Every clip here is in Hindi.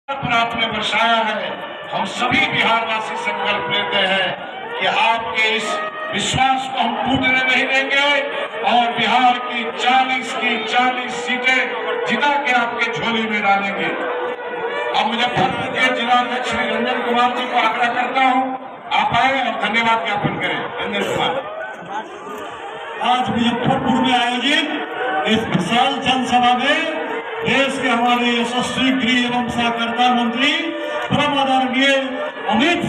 आपने बरसाया है। हम सभी बिहारवासी संकल्प लेते हैं कि आपके इस विश्वास को हम टूटने नहीं देंगे और बिहार की 40 सीटें जिता के आपके झोली में डालेंगे। अब मुजफ्फरपुर के जिलाध्यक्ष श्री रंजन कुमार जी को आग्रह करता हूं, आप आए और धन्यवाद ज्ञापन करें। रंजन कुमार। आज मुजफ्फरपुर में आयोजित इस विशाल जनसभा में देश के हमारे यशस्वी गृह एवं सहकारिता मंत्री परम आदरणीय अमित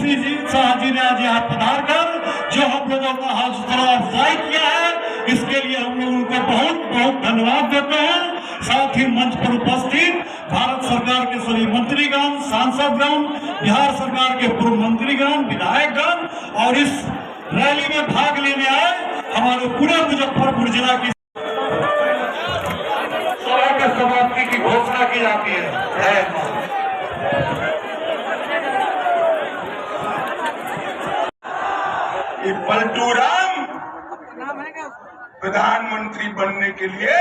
शाह जी ने आज यहाँ पधार कर जो हम लोगों का हौसला अफजाई किया है, इसके लिए हम लोग उनको बहुत बहुत धन्यवाद देते हैं। साथ ही मंच पर उपस्थित भारत सरकार के सभी मंत्रीगण, सांसदगण, बिहार सरकार के पूर्व मंत्रीगण, विधायकगण और इस रैली में भाग लेने आए हमारे पूरे मुजफ्फरपुर जिला की समाप्ति की घोषणा की जाती है। पलटू राम प्रधानमंत्री बनने के लिए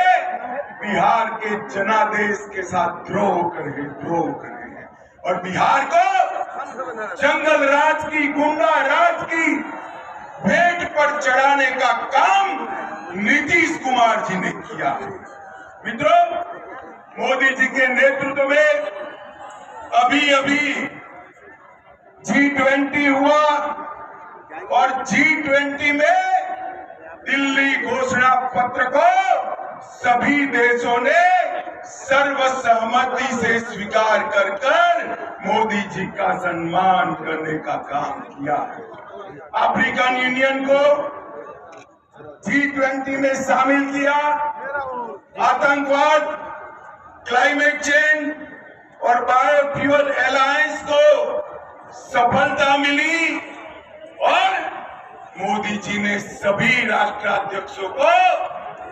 बिहार के जनादेश के साथ द्रोह कर रहे हैं और बिहार को जंगल राज की, गुंडा राज की भेंट पर चढ़ाने का काम नीतीश कुमार जी ने किया है। मित्रों, मोदी जी के नेतृत्व में अभी G20 हुआ और G20 में दिल्ली घोषणा पत्र को सभी देशों ने सर्वसहमति से स्वीकार कर मोदी जी का सम्मान करने का काम किया है। अफ्रीकन यूनियन को G20 में शामिल किया। आतंकवाद, क्लाइमेट चेंज और बायोफ्यूल अलायंस को सफलता मिली और मोदी जी ने सभी राष्ट्राध्यक्षों को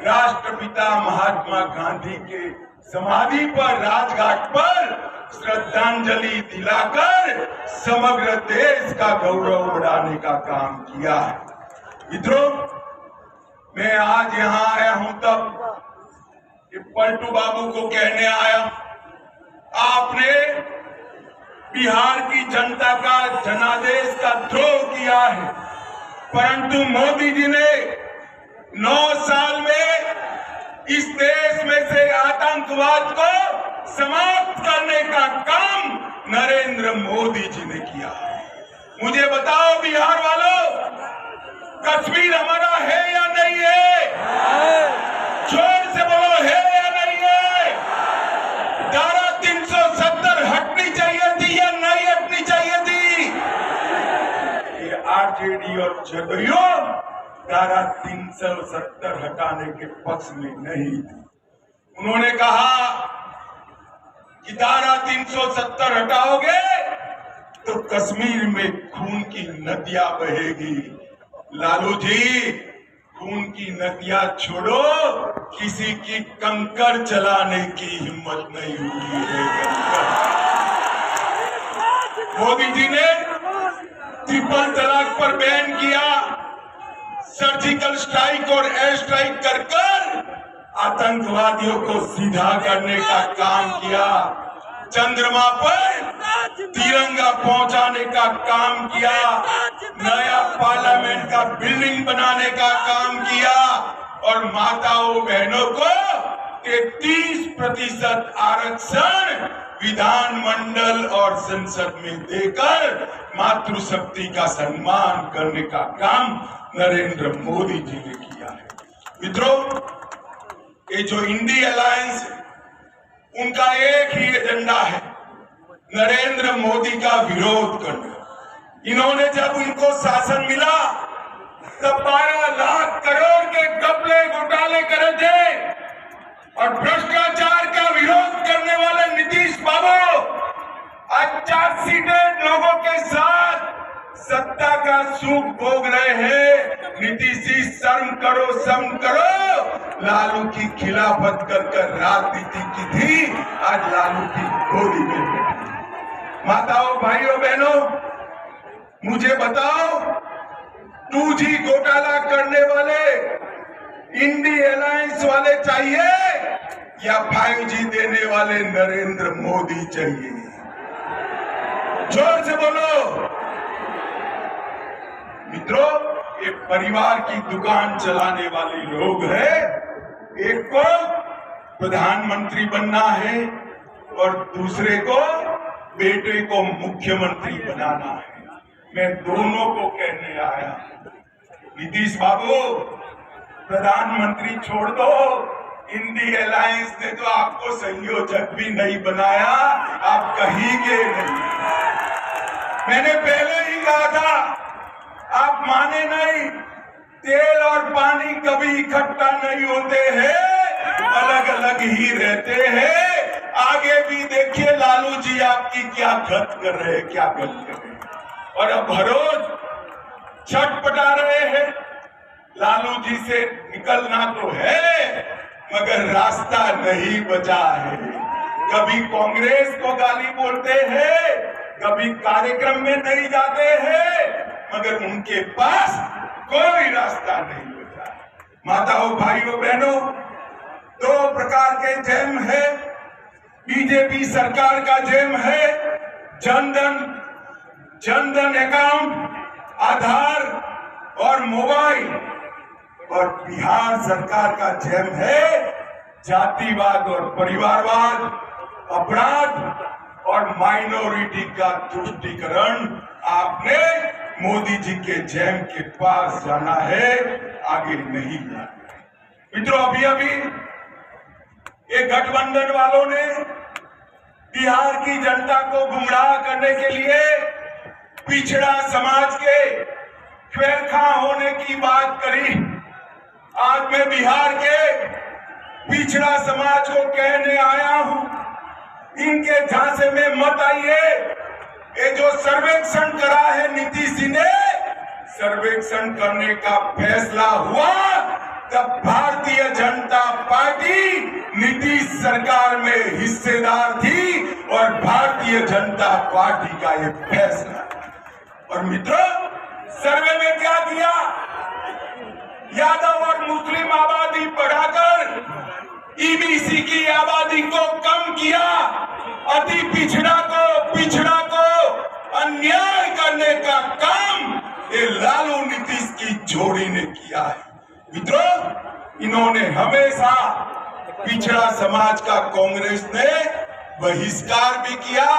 राष्ट्रपिता महात्मा गांधी के समाधि पर, राजघाट पर श्रद्धांजलि दिलाकर समग्र देश का गौरव बढ़ाने का काम किया है। मित्रों, मैं आज यहाँ आया हूं तब पलटू बाबू को कहने आया, आपने बिहार की जनता का जनादेश का द्रोह किया है, परंतु मोदी जी ने 9 साल में इस देश में से आतंकवाद को समाप्त करने का काम नरेंद्र मोदी जी ने किया है। मुझे बताओ बिहार वालों, कश्मीर हमारा है या नहीं है? जोर से बोलो, है या नहीं है? धारा 370 हटनी चाहिए थी या नहीं हटनी चाहिए थी? ये आरजेडी और जदयू धारा 370 हटाने के पक्ष में नहीं थी। उन्होंने कहा कि धारा 370 हटाओगे तो कश्मीर में खून की नदियां बहेगी। लालू जी, खून की नदियां छोड़ो, किसी की कंकर चलाने की हिम्मत नहीं हुई है। मोदी जी ने ट्रिपल तलाक पर बैन किया, सर्जिकल स्ट्राइक और एयर स्ट्राइक कर आतंकवादियों को सीधा करने का काम किया, चंद्रमा पर तिरंगा पहुंचाने का काम किया, नया पार्लियामेंट का बिल्डिंग बनाने का काम किया और माताओं बहनों को 33% आरक्षण विधानमंडल और संसद में देकर मातृशक्ति का सम्मान करने का काम नरेंद्र मोदी जी ने किया है। मित्रों, ये जो इंडी अलायंस है, उनका एक ही एजेंडा है, नरेंद्र मोदी का विरोध करना। इन्होंने जब इनको शासन मिला तब 12 लाख करोड़ के घपले घोटाले करे थे और भ्रष्टाचार का विरोध करने वाले नीतीश बाबू आज 4 सीटें लोगों के साथ सत्ता का सुख भोग रहे हैं। नीतीश जी, शर्म करो, शर्म करो। लालू की खिलाफत कर राजनीति की थी, आज लालू की गोदी में बैठी। माताओं, भाइयों, बहनों, मुझे बताओ, 2G घोटाला करने वाले इंडी अलायंस वाले चाहिए या 5G देने वाले नरेंद्र मोदी चाहिए? जोर से बोलो। मित्रों, ये परिवार की दुकान चलाने वाले लोग हैं। एक को प्रधानमंत्री बनना है और दूसरे को बेटे को मुख्यमंत्री बनाना है। मैं दोनों को कहने आया, नीतीश बाबू प्रधानमंत्री छोड़ दो, इंडी अलायंस ने तो आपको संयोजक भी नहीं बनाया, आप कहीं के नहीं। मैंने पहले ही कहा था, आप माने नहीं, तेल और पानी कभी इकट्ठा नहीं होते हैं, अलग अलग ही रहते हैं। आगे भी देखिए लालू जी आपकी क्या गत कर रहे हैं, क्या गत कर रहे हैं, और अब हर रोज छटपटा रहे हैं। लालू जी से निकलना तो है, मगर रास्ता नहीं बचा है। कभी कांग्रेस को गाली बोलते हैं, कभी कार्यक्रम में नहीं जाते हैं, मगर उनके पास कोई रास्ता नहीं बचा है। माताओं, भाइयों, बहनों, दो प्रकार के जेम है। बीजेपी सरकार का जेम है जनधन अकाउंट, आधार और मोबाइल, और बिहार सरकार का जेम है जातिवाद और परिवारवाद, अपराध और माइनॉरिटी का तुष्टीकरण। आपने मोदी जी के जेम के पास जाना है, आगे नहीं जाना। मित्रों, अभी ये गठबंधन वालों ने बिहार की जनता को गुमराह करने के लिए पिछड़ा समाज के खैरखा होने की बात करी। आज मैं बिहार के पिछड़ा समाज को कहने आया हूं, इनके झांसे में मत आइए। ये जो सर्वेक्षण करा है नीतीश जी ने, सर्वेक्षण करने का फैसला हुआ तब भारतीय जनता पार्टी नीतीश सरकार में हिस्सेदार थी, और भारतीय जनता पार्टी का ये फैसला। और मित्रों, सर्वे में क्या किया? यादव और मुस्लिम आबादी बढ़ाकर ईबीसी की आबादी को कम किया, अति पिछड़ा को अन्याय करने का काम ये लालू नीतीश की जोड़ी ने किया है। मित्रों, इन्होंने हमेशा पिछड़ा समाज का कांग्रेस ने बहिष्कार भी किया,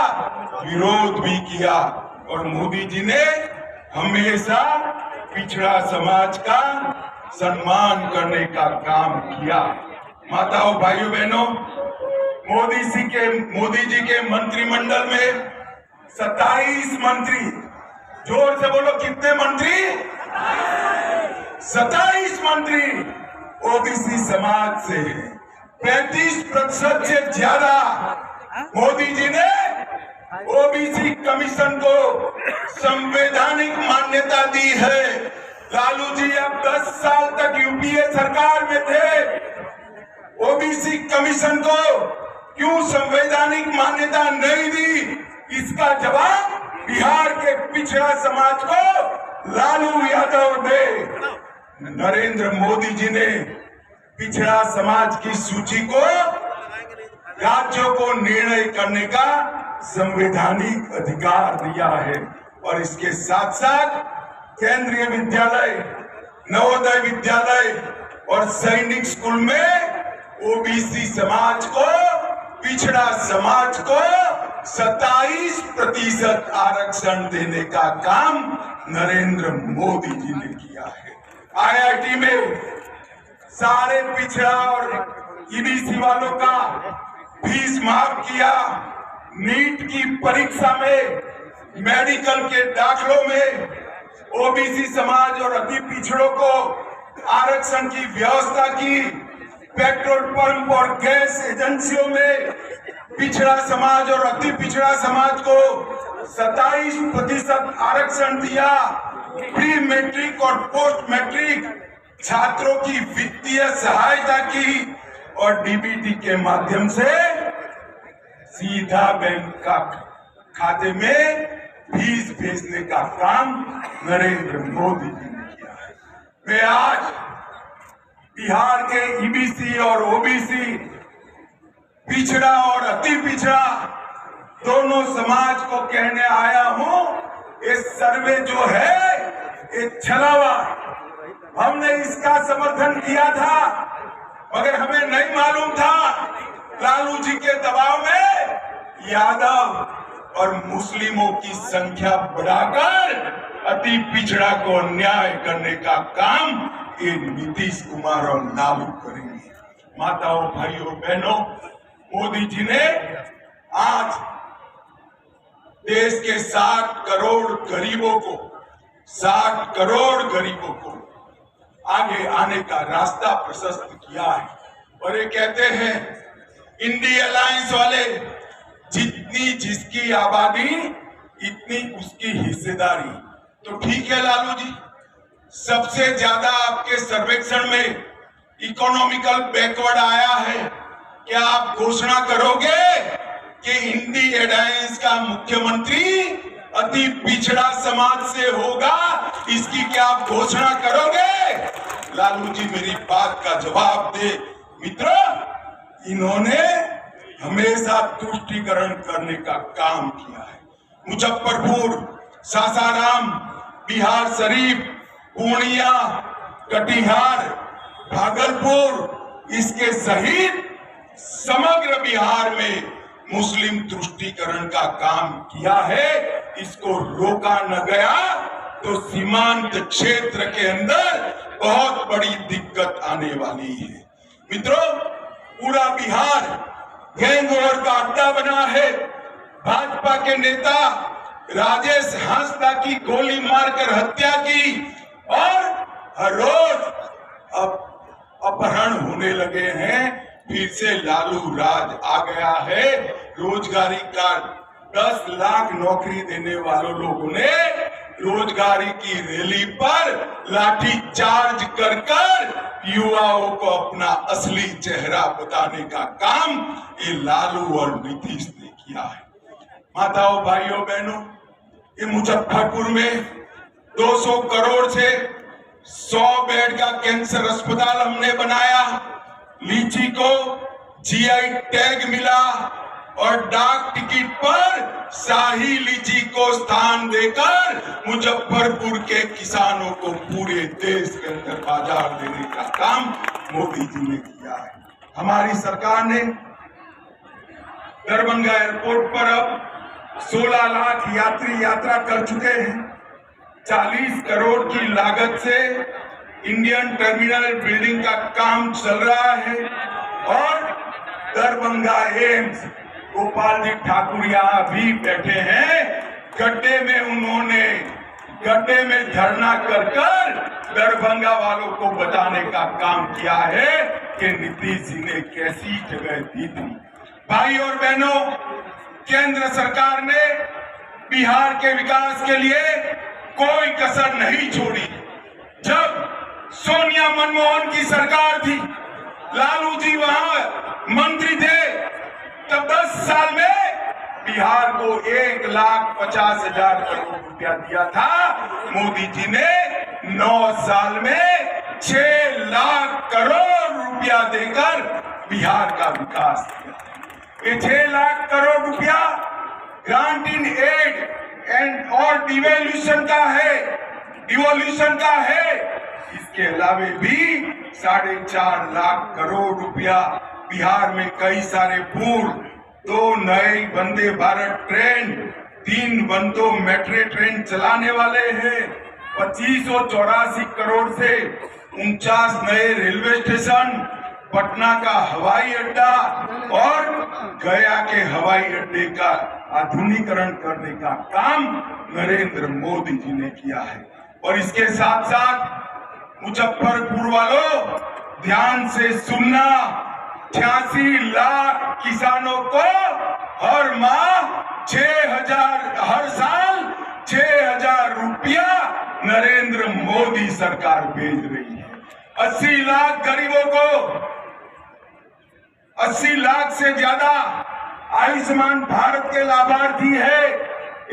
विरोध भी किया, और मोदी जी ने हमेशा पिछड़ा समाज का सम्मान करने का काम किया। माताओं, भाइयों, बहनों, मोदी जी के मंत्रिमंडल में 27 मंत्री, जोर से बोलो कितने मंत्री? 27 मंत्री ओबीसी समाज से। 35% से ज्यादा मोदी जी ने ओबीसी कमीशन को संवैधानिक मान्यता दी है। लालू जी अब 10 साल तक यूपीए सरकार में थे, ओबीसी कमीशन को क्यों संवैधानिक मान्यता नहीं दी? इसका जवाब बिहार के पिछड़ा समाज को लालू यादव ने, नरेंद्र मोदी जी ने पिछड़ा समाज की सूची को राज्यों को निर्णय करने का संवैधानिक अधिकार दिया है। और इसके साथ साथ केंद्रीय विद्यालय, नवोदय विद्यालय और सैनिक स्कूल में ओबीसी समाज को, पिछड़ा समाज को 27% आरक्षण देने का काम नरेंद्र मोदी जी ने किया है। आईआईटी में सारे पिछड़ा और ईबीसी वालों का फीस माफ किया। नीट की परीक्षा में, मेडिकल के दाखलों में ओबीसी समाज और अति पिछड़ों को आरक्षण की व्यवस्था की। पेट्रोल पंप और गैस एजेंसियों में पिछड़ा समाज और अति पिछड़ा समाज को 27% आरक्षण दिया। प्री मैट्रिक और पोस्ट मैट्रिक छात्रों की वित्तीय सहायता की, और डीबीटी के माध्यम से सीधा बैंक का खाते में फीस भेजने का काम नरेंद्र मोदी जी ने किया है। मैं आज बिहार के ईबीसी और ओबीसी, पिछड़ा और अति पिछड़ा दोनों समाज को कहने आया हूं, ये सर्वे जो है ये छलावा है। हमने इसका समर्थन किया था, मगर हमें नहीं मालूम था लालू जी के दबाव में यादव और मुस्लिमों की संख्या बढ़ाकर अति पिछड़ा को अन्याय करने का काम ये नीतीश कुमार और लालू करेंगे। माताओं, भाइयों, बहनों, मोदी जी ने आज देश के 60 करोड़ गरीबों को आगे आने का रास्ता प्रशस्त किया है। और ये कहते हैं इंडी अलायंस वाले, जितनी जिसकी आबादी इतनी उसकी हिस्सेदारी। तो ठीक है लालू जी, सबसे ज्यादा आपके सर्वेक्षण में इकोनॉमिकल बैकवर्ड आया है। क्या आप घोषणा करोगे कि इंडी अलायंस का मुख्यमंत्री अति पिछड़ा समाज से होगा? इसकी क्या आप घोषणा करोगे? लालू जी मेरी बात का जवाब दे। मित्रों, इन्होंने हमेशा तुष्टीकरण करने का काम किया है। मुजफ्फरपुर, सासाराम, बिहार शरीफ, पूर्णिया, कटिहार, भागलपुर, इसके सहित समग्र बिहार में मुस्लिम तुष्टीकरण का काम किया है। इसको रोका न गया तो सीमांत क्षेत्र के अंदर बहुत बड़ी दिक्कत आने वाली है। मित्रों, पूरा बिहार गैंग वॉर का अड्डा बना है। भाजपा के नेता राजेश हांसदा की गोली मारकर हत्या की और हर रोज अब अपहरण होने लगे हैं। फिर से लालू राज आ गया है। रोजगारी का 10 लाख नौकरी देने वालों लोगों ने रोजगारी की रैली पर लाठी चार्ज कर युवाओं को अपना असली चेहरा बताने का काम ये लालू और नीतीश ने किया है। माताओं, भाइयों, बहनों, ये मुजफ्फरपुर में 200 करोड़ से 100 बेड का कैंसर अस्पताल हमने बनाया। लीची को जीआई टैग मिला और डाक टिकट पर शाही लीची को स्थान देकर मुजफ्फरपुर के किसानों को पूरे देश के अंदर बाजार देने का काम मोदी जी ने किया है। हमारी सरकार ने दरभंगा एयरपोर्ट पर अब 16 लाख यात्री यात्रा कर चुके हैं। 40 करोड़ की लागत से इंडियन टर्मिनल बिल्डिंग का काम चल रहा है और दरभंगा एम्स, गोपाल जी ठाकुर यहाँ भी बैठे हैं। गड्ढे में धरना कर दरभंगा वालों को बताने का काम किया है कि नीतीश जी ने कैसी जगह दी थी। भाई और बहनों, केंद्र सरकार ने बिहार के विकास के लिए कोई कसर नहीं छोड़ी। जब सोनिया मनमोहन की सरकार थी, लालू जी वहां मंत्री थे, तब 10 साल में बिहार को 1,50,000 करोड़ रुपया दिया था। मोदी जी ने 9 साल में 6 लाख करोड़ रुपया देकर बिहार का विकास किया। ये 6 लाख करोड़ रुपया ग्रांट इन एड एंड और डिवोल्यूशन का है। इसके अलावे भी 4.5 लाख करोड़ रुपया बिहार में कई सारे पुल, 2 नए Vande Bharat train, 3 वंदो metro train चलाने वाले हैं। 2584 करोड़ से 49 नए रेलवे स्टेशन, पटना का हवाई अड्डा और गया के हवाई अड्डे का आधुनिकीकरण करने का काम नरेंद्र मोदी जी ने किया है। और इसके साथ साथ मुजफ्फरपुर वालों, ध्यान से सुनना, 86 लाख किसानों को हर माह 6,000, हर साल 6,000 रुपया नरेंद्र मोदी सरकार भेज रही है। 80 लाख गरीबों को, 80 लाख से ज्यादा आयुष्मान भारत के लाभार्थी है।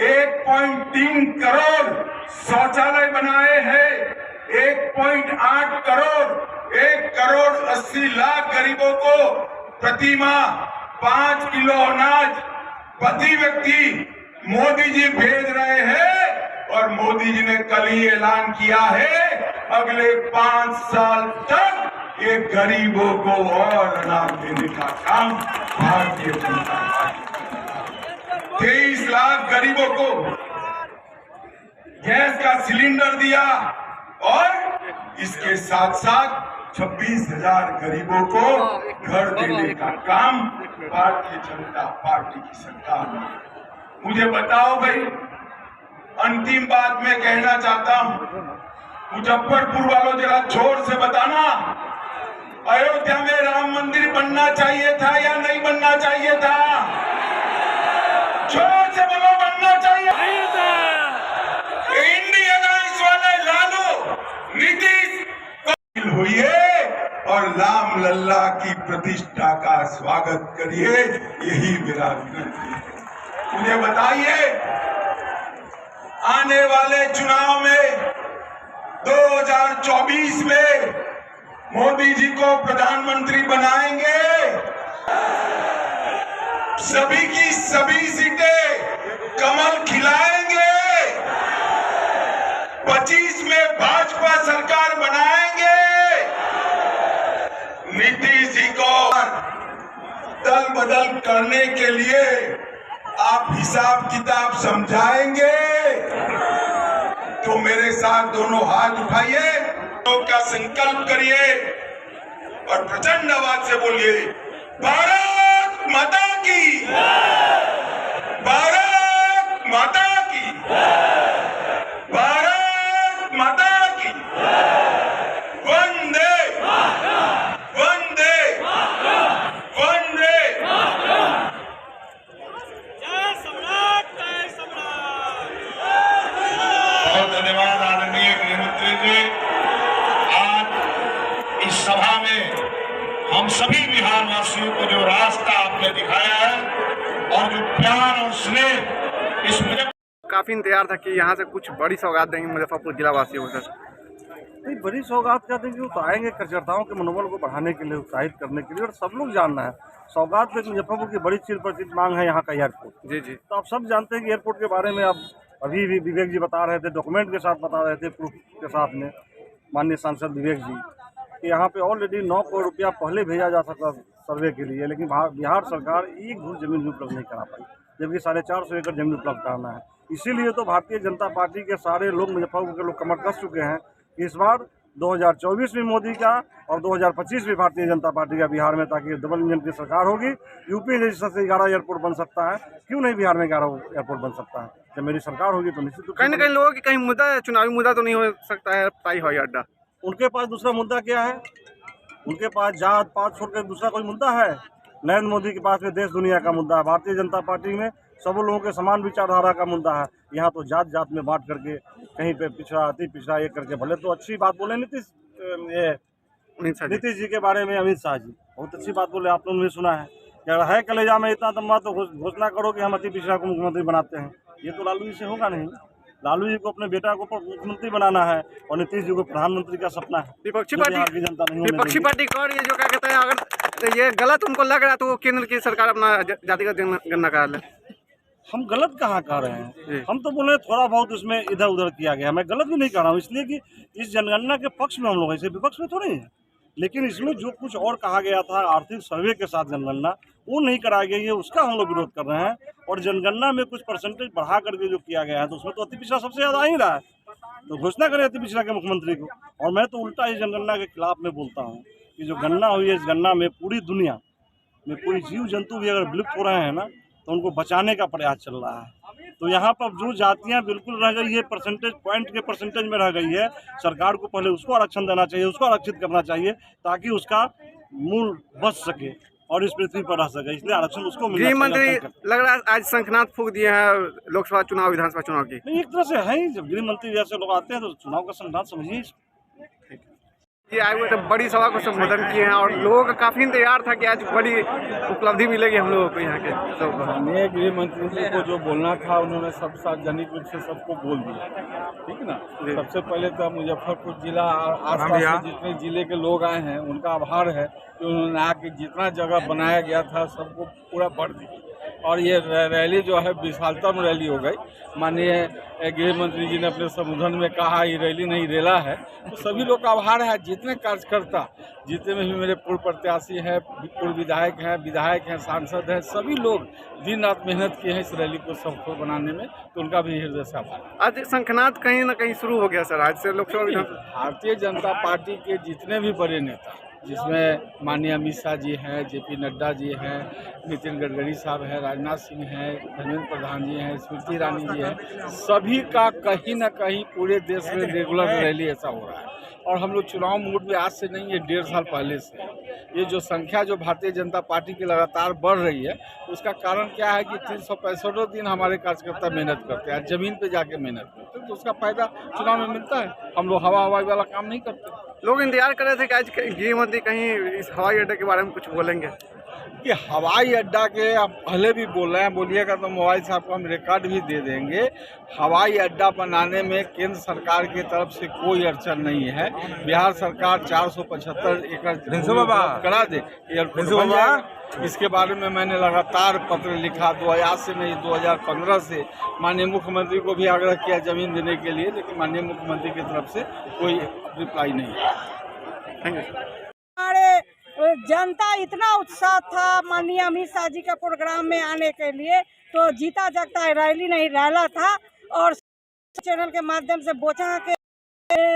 1.3 करोड़ शौचालय बनाए हैं। 1.8 करोड़, 1 करोड़ 80 लाख गरीबों को प्रति माह 5 किलो अनाज पति व्यक्ति मोदी जी भेज रहे हैं और मोदी जी ने कल ही ऐलान किया है अगले 5 साल तक ये गरीबों को और अनाज देने का काम भारतीय जनता पार्टी 23 लाख गरीबों को गैस का सिलेंडर दिया और इसके साथ साथ 26,000 गरीबों को घर देने का काम भारतीय जनता पार्टी की सरकार ने। मुझे बताओ भाई, अंतिम बात मैं कहना चाहता हूं, मुजफ्फरपुर वालों जरा जोर से बताना, अयोध्या में राम मंदिर बनना चाहिए था या नहीं बनना चाहिए था? जोर से बोलो, बनना चाहिए था। इंडिया अलायंस वाले लालू नीतीश हुई और राम लल्ला की प्रतिष्ठा का स्वागत करिए, यही मेरा विनती है। मुझे बताइए, आने वाले चुनाव में 2024 में मोदी जी को प्रधानमंत्री बनाएंगे, सभी की सभी सीटें कमल खिलाएंगे, 25 में भाजपा सरकार बनाएंगे, नीतीश जी को दल बदल करने के लिए आप हिसाब किताब समझाएंगे तो मेरे साथ दोनों हाथ उठाइए, का संकल्प करिए और प्रचंड आवाज से बोलिए, भारत माता की, भारत माता की, भारत माता की, वंदे वंदे वंदे। बहुत धन्यवाद आदरणीय गृहमंत्री जी। आज इस सभा में हम सभी बिहार वासियों को जो रास्ता आपने दिखाया है और जो प्यार और स्नेह इस काफी इंतजार था कि यहाँ से कुछ बड़ी सौगात देंगे मुजफ्फरपुर जिला वासियों को। नहीं, बड़ी सौगात क्या देंगे, वो तो आएंगे कार्यकर्ताओं के मनोबल को बढ़ाने के लिए, उत्साहित करने के लिए, और सब लोग जानना है सौगात में मुजफ्फरपुर की बड़ी चिर परिचित मांग है यहाँ का एयरपोर्ट। जी जी, तो आप सब जानते हैं कि एयरपोर्ट के बारे में अब अभी भी विवेक जी बता रहे थे, डॉक्यूमेंट के साथ बता रहे थे, प्रूफ के साथ में, माननीय सांसद विवेक जी, कि यहाँ पे ऑलरेडी 9 करोड़ रुपया पहले भेजा जा सकता सर्वे के लिए, लेकिन बिहार सरकार एक घूस जमीन उपलब्ध नहीं करा पाई, जबकि 450 एकड़ जमीन उपलब्ध कराना है। इसीलिए तो भारतीय जनता पार्टी के सारे लोग, मुजफ्फरपुर के लोग कमर कस चुके हैं कि इस बार 2024 में मोदी का और 2025 में भारतीय जनता पार्टी का बिहार में, ताकि डबल इंजन की सरकार होगी। यूपी जैसे 11 एयरपोर्ट बन सकता है, क्यों नहीं बिहार में 11 एयरपोर्ट बन सकता है? जब मेरी सरकार होगी तो निश्चित। कहीं ना कहीं लोगों की कहीं मुद्दा, चुनावी मुद्दा तो नहीं हो सकता है ताई हवाई अड्डा? उनके पास दूसरा मुद्दा क्या है? उनके पास जात पात छोड़कर दूसरा कोई मुद्दा है? नरेंद्र मोदी के पास में देश दुनिया का मुद्दा है, भारतीय जनता पार्टी में सब लोगों के समान विचारधारा का मुद्दा है। यहाँ तो जात जात में बांट करके, कहीं पे पिछड़ा अति पिछड़ा ये करके, भले तो अच्छी बात बोले नीतीश जी के बारे में, अमित शाह जी बहुत अच्छी बात बोले, आप लोगों ने सुना है, अगर है कलेजा में इतना दम्मा तो घोषणा करो कि हम अति पिछड़ा को मुख्यमंत्री बनाते हैं। ये तो लालू जी से होगा नहीं। लालू जी को अपने बेटा को मुख्यमंत्री बनाना है और नीतीश जी को प्रधानमंत्री का सपना है। विपक्षी पार्टी कर ये जो क्या कहते हैं, अगर ये गलत उनको लग रहा है तो वो केंद्र की सरकार अपना जातिगत जनगणना करा ले। हम गलत कहाँ कह रहे हैं? हम तो बोले थोड़ा बहुत उसमें इधर उधर किया गया, मैं गलत भी नहीं कह रहा हूँ, इसलिए कि इस जनगणना के पक्ष में हम लोग, ऐसे विपक्ष में थोड़े हैं। लेकिन इसमें जो कुछ और कहा गया था आर्थिक सर्वे के साथ जनगणना, वो नहीं कराया गया, ये उसका हम लोग विरोध कर रहे हैं। और जनगणना में कुछ परसेंटेज बढ़ा करके जो किया गया है, तो उसमें तो अति पिछड़ा सबसे ज़्यादा आ ही रहा है, तो घोषणा करें अति पिछड़ा के मुख्यमंत्री को। और मैं तो उल्टा इस जनगणना के खिलाफ में बोलता हूँ कि जो गणना हुई है, इस गणना में पूरी दुनिया में कोई जीव जंतु भी अगर विलुप्त हो रहे हैं ना, तो उनको बचाने का प्रयास चल रहा है। तो यहाँ पर जो जातियाँ बिल्कुल रह गई है, परसेंटेज पॉइंट के परसेंटेज में रह गई है, सरकार को पहले उसको आरक्षण देना चाहिए, उसको आरक्षित करना चाहिए, ताकि उसका मूल बच सके और इस पृथ्वी पर रह सके, इसलिए आरक्षण उसको मिलना चाहिए। गृह मंत्री लग रहा है आज शंखनाद फूंक दिए हैं लोकसभा चुनाव, विधानसभा चुनाव की। नहीं, एक तरह से है ही, जब गृह मंत्री जैसे लोग आते हैं तो चुनाव का शंखनाद समझिए। ये आए हुए तो बड़ी सभा को संबोधन किए हैं और लोगों का काफी इंतजार था कि आज बड़ी उपलब्धि मिलेगी हम लोगों को यहाँ के सबको। माननीय गृह मंत्री जी को जो बोलना था उन्होंने सब सार्वजनिक रूप से सबको बोल दिया, ठीक ना। सबसे पहले तो मुजफ्फरपुर जिला और आसपास के जितने जिले के लोग आए हैं उनका आभार है कि उन्होंने आके जितना जगह बनाया गया था सबको पूरा भर दिया। और ये रैली जो है विशालतम रैली हो गई। माननीय गृह मंत्री जी ने अपने संबोधन में कहा ये रैली नहीं रेला है। तो सभी लोग का आभार है, जितने कार्यकर्ता, जितने में भी मेरे पूर्व प्रत्याशी हैं, पूर्व विधायक हैं, सांसद हैं, सभी लोग दिन रात मेहनत किए हैं इस रैली को सफल बनाने में, तो उनका भी हृदय से आभार। आज शंखनाद कहीं ना कहीं शुरू हो गया सर, आज से लोकसभा भारतीय जनता पार्टी के जितने भी बड़े नेता, जिसमें माननीय अमित शाह जी हैं, जेपी नड्डा जी हैं, नितिन गडकरी साहब हैं, राजनाथ सिंह हैं, धर्मेंद्र प्रधान जी हैं, स्मृति ईरानी जी हैं, सभी का कहीं ना कहीं पूरे देश में रेगुलर रैली ऐसा हो रहा है। और हम लोग चुनाव मूड में आज से नहीं, ये 1.5 साल पहले से ये जो संख्या जो भारतीय जनता पार्टी की लगातार बढ़ रही है, उसका कारण क्या है कि 365 दिन हमारे कार्यकर्ता मेहनत करते हैं, जमीन पे जाके मेहनत करते हैं, तो उसका फायदा चुनाव में मिलता है। हम लोग हवाई वाला काम नहीं करते। लोग इंतजार कर रहे थे कि आज गृह मंत्री कहीं इस हवाई अड्डे के बारे में कुछ बोलेंगे। कि हवाई अड्डा के आप पहले भी बोल रहे हैं, बोलिएगा तो मोबाइल से आपको हम रिकॉर्ड भी दे देंगे। हवाई अड्डा बनाने में केंद्र सरकार की तरफ से कोई अड़चन नहीं है। बिहार सरकार 475 एकड़ करा दे एयरपोर्ट। इसके बारे में मैंने लगातार पत्र लिखा, 2000 से नहीं 2015 से माननीय मुख्यमंत्री को भी आग्रह किया जमीन देने के लिए, लेकिन माननीय मुख्यमंत्री की तरफ से कोई रिप्लाई नहीं है। हमारे जनता इतना उत्साह था माननीय अमित शाह जी के प्रोग्राम में आने के लिए, तो जीता जागता रैली नहीं रैला था। और चैनल के माध्यम से बोचहा के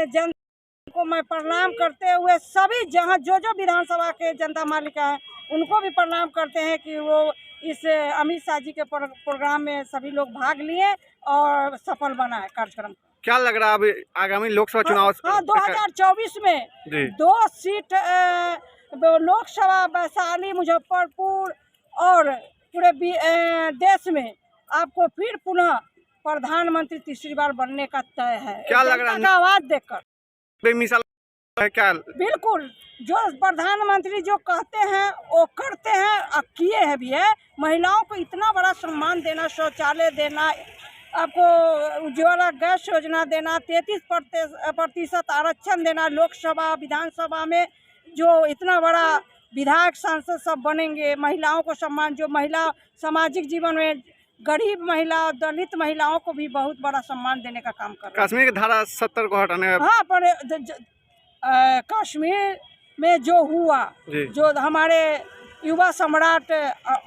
जनता को मैं प्रणाम करते हुए सभी जहां जो विधानसभा के जनता मालिका है उनको भी प्रणाम करते हैं कि वो इस अमित शाह जी के प्रोग्राम में सभी लोग भाग लिए और सफल बना है कार्यक्रम। क्या लग रहा है अब आगामी लोकसभा चुनाव? हाँ, 2024 में 2 सीट लोकसभा वैशाली, मुजफ्फरपुर और पूरे देश में आपको फिर पुनः प्रधानमंत्री तीसरी बार बनने का तय है। क्या लग रहा है आवाज देकर? बेमिसाल है क्या? बिल्कुल, जो प्रधानमंत्री जो कहते हैं वो करते हैं और किए हैं भी है। महिलाओं को इतना बड़ा सम्मान देना, शौचालय देना, आपको उज्ज्वला गैस योजना देना, 33% आरक्षण देना, लोकसभा विधानसभा में जो इतना बड़ा विधायक सांसद सब बनेंगे, महिलाओं को सम्मान, जो महिला सामाजिक जीवन में गरीब महिला, दलित महिलाओं को भी बहुत बड़ा सम्मान देने का काम कर रहे हैं। कश्मीर की धारा 70 को हटाने, हाँ, पर कश्मीर में जो हुआ, जो हमारे युवा सम्राट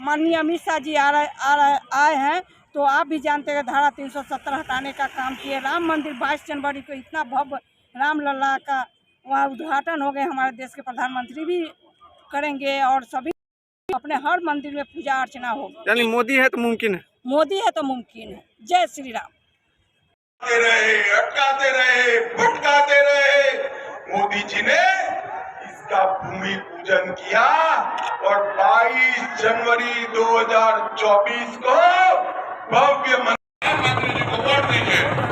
माननीय अमित शाह जी आए हैं, तो आप भी जानते हैं धारा 370 हटाने का काम किए। राम मंदिर 22 जनवरी को इतना भव्य रामलला का वहाँ उद्घाटन हो गए, हमारे देश के प्रधानमंत्री भी करेंगे और सभी अपने हर मंदिर में पूजा अर्चना होगी। यानी मोदी है तो मुमकिन है, मोदी है तो मुमकिन है। जय श्री राम। अटकाते रहे, भटकाते रहे, मोदी जी ने इसका भूमि पूजन किया और 22 जनवरी 2024 को भव्य मंत्री जी को वोट देंगे।